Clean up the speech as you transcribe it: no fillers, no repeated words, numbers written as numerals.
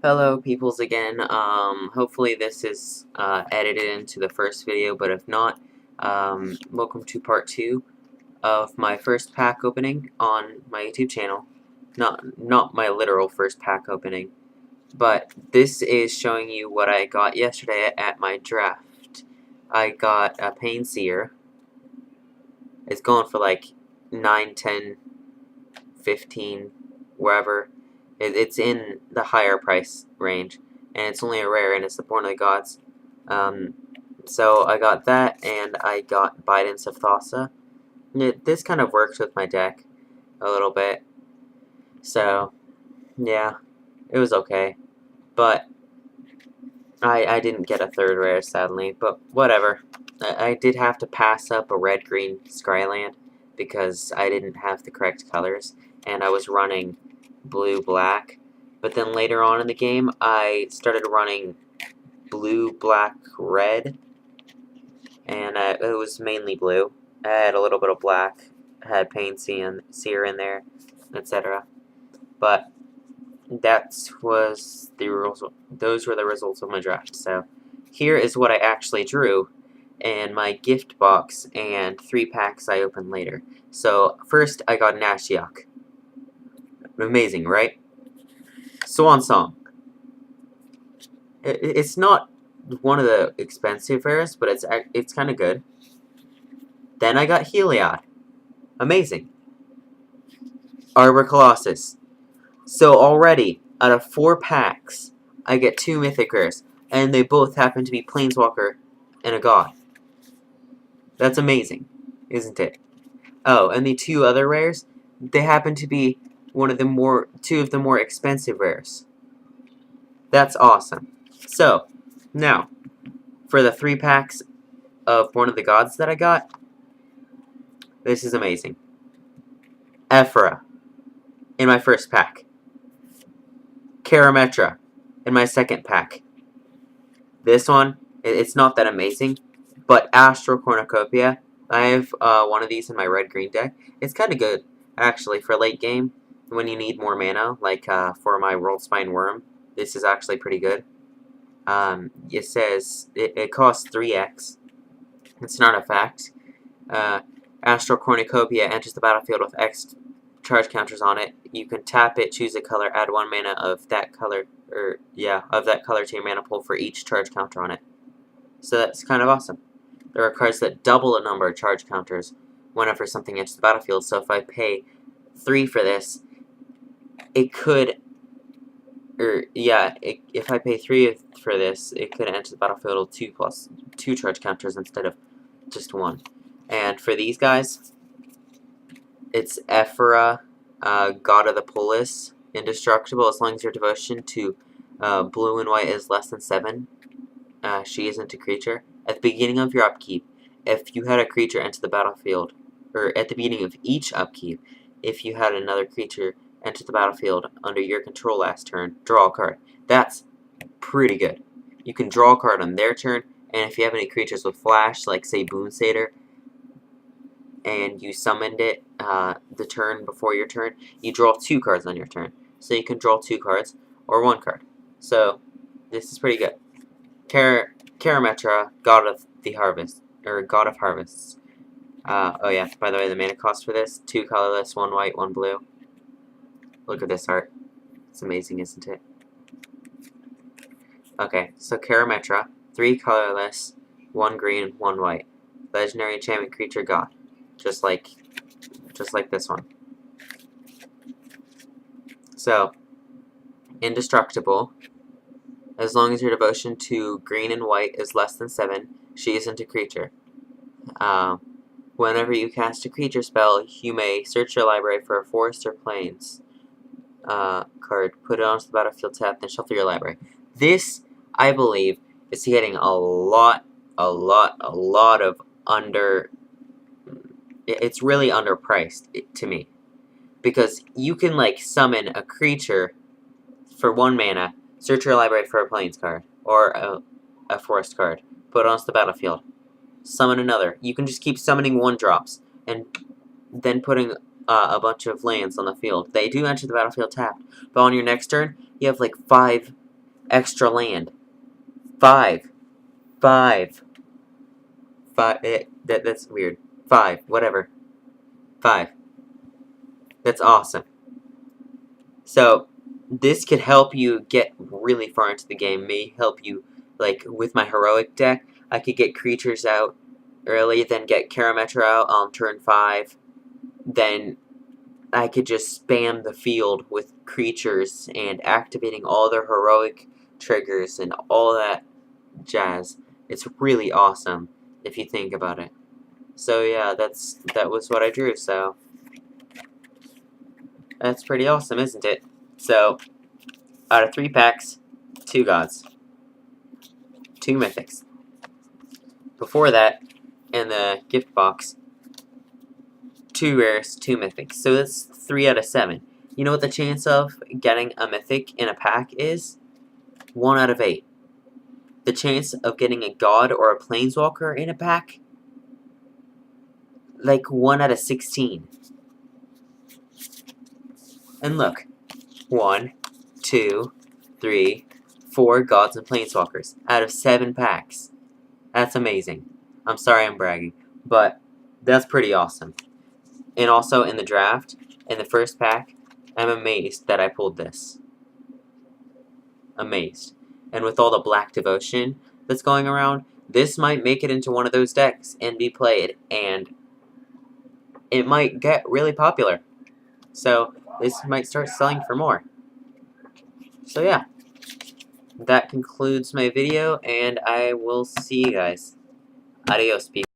Hello, peoples again. Hopefully this is edited into the first video, but if not, welcome to part 2 of my first pack opening on my YouTube channel. Not my literal first pack opening, but this is showing you what I got yesterday at my draft. I got a Pain Seer. It's going for like 9, 10, 15, wherever. It's in the higher price range, and it's only a rare, and it's the Born of the Gods. So I got that, and I got Bidens of Thassa. This kind of works with my deck a little bit. So, yeah, it was okay. But I didn't get a third rare, sadly, but whatever. I did have to pass up a red-green Scryland because I didn't have the correct colors, and I was running blue-black. But then later on in the game, I started running blue-black-red, and it was mainly blue. I had a little bit of black, I had Pain Seer in there, etc. But those were the results of my draft. So here is what I actually drew in my gift box and 3 packs I opened later. So first I got an Ashiok. Amazing, right? Swan Song. It's not one of the expensive rares, but it's kind of good. Then I got Heliod. Amazing. Arbor Colossus. So already, out of 4 packs, I get 2 mythic rares, and they both happen to be Planeswalker and a God. That's amazing, isn't it? Oh, and the 2 other rares, they happen to be two of the more expensive rares. That's awesome. So, now, for the 3 packs of Born of the Gods that I got, this is amazing. Ephra in my first pack. Karametra in my second pack. This one, it's not that amazing, but Astral Cornucopia, I have one of these in my red-green deck. It's kind of good, actually, for late game, when you need more mana, like for my Worldspine Worm. This is actually pretty good. It says it costs 3x. It's not a fact. Astral Cornucopia enters the battlefield with X charge counters on it. You can tap it, choose a color, add 1 mana of that color, to your mana pool for each charge counter on it. So that's kind of awesome. There are cards that double the number of charge counters whenever something enters the battlefield. So if I pay 3 for this, it could, if I pay 3 for this, it could enter the battlefield with 2 charge counters instead of just 1. And for these guys, it's Ephra, God of the Polis, indestructible as long as your devotion to blue and white is less than 7. She isn't a creature. At the beginning of your upkeep, if you had a creature enter the battlefield, or at the beginning of each upkeep, if you had another creature enter the battlefield under your control last turn, draw a card. That's pretty good. You can draw a card on their turn, and if you have any creatures with flash, like say Boon Satyr, and you summoned it the turn before your turn, you draw 2 cards on your turn. So you can draw 2 cards, or 1 card. So, this is pretty good. Karametra, God of the Harvest, or God of Harvests. Oh yeah, by the way, the mana cost for this, 2 colorless, 1 white, 1 blue. Look at this art. It's amazing, isn't it? Okay, so Karametra, 3 colorless, 1 green, 1 white. Legendary enchantment creature God. Just like this one. So, indestructible. As long as your devotion to green and white is less than 7, she isn't a creature. Whenever you cast a creature spell, you may search your library for a forest or plains card, put it onto the battlefield tab, then shuffle your library. This, I believe, is getting a lot of under... It's really underpriced to me. Because you can, like, summon a creature for 1 mana, search your library for a plains card, or a forest card, put it onto the battlefield, summon another. You can just keep summoning 1-drops, and then putting a bunch of lands on the field. They do enter the battlefield tapped, but on your next turn, you have like 5 extra land. 5. That's weird. 5, whatever. 5. That's awesome. So, this could help you get really far into the game. May help you, like, with my heroic deck, I could get creatures out early, then get Karametra out on turn 5. Then I could just spam the field with creatures and activating all their heroic triggers and all that jazz. It's really awesome if you think about it. So yeah, that was what I drew, so that's pretty awesome, isn't it? So, out of 3 packs, 2 gods. 2 mythics. Before that, in the gift box, 2 rares, 2 mythics. So that's 3 out of 7. You know what the chance of getting a mythic in a pack is? 1 out of 8. The chance of getting a god or a planeswalker in a pack? Like 1 out of 16. And look, 1, 2, 3, 4 gods and planeswalkers out of 7 packs. That's amazing. I'm sorry I'm bragging, but that's pretty awesome. And also in the draft, in the first pack, I'm amazed that I pulled this. Amazed. And with all the Black Devotion that's going around, this might make it into one of those decks and be played, and it might get really popular. So this might start selling for more. So yeah, that concludes my video, and I will see you guys. Adios, people.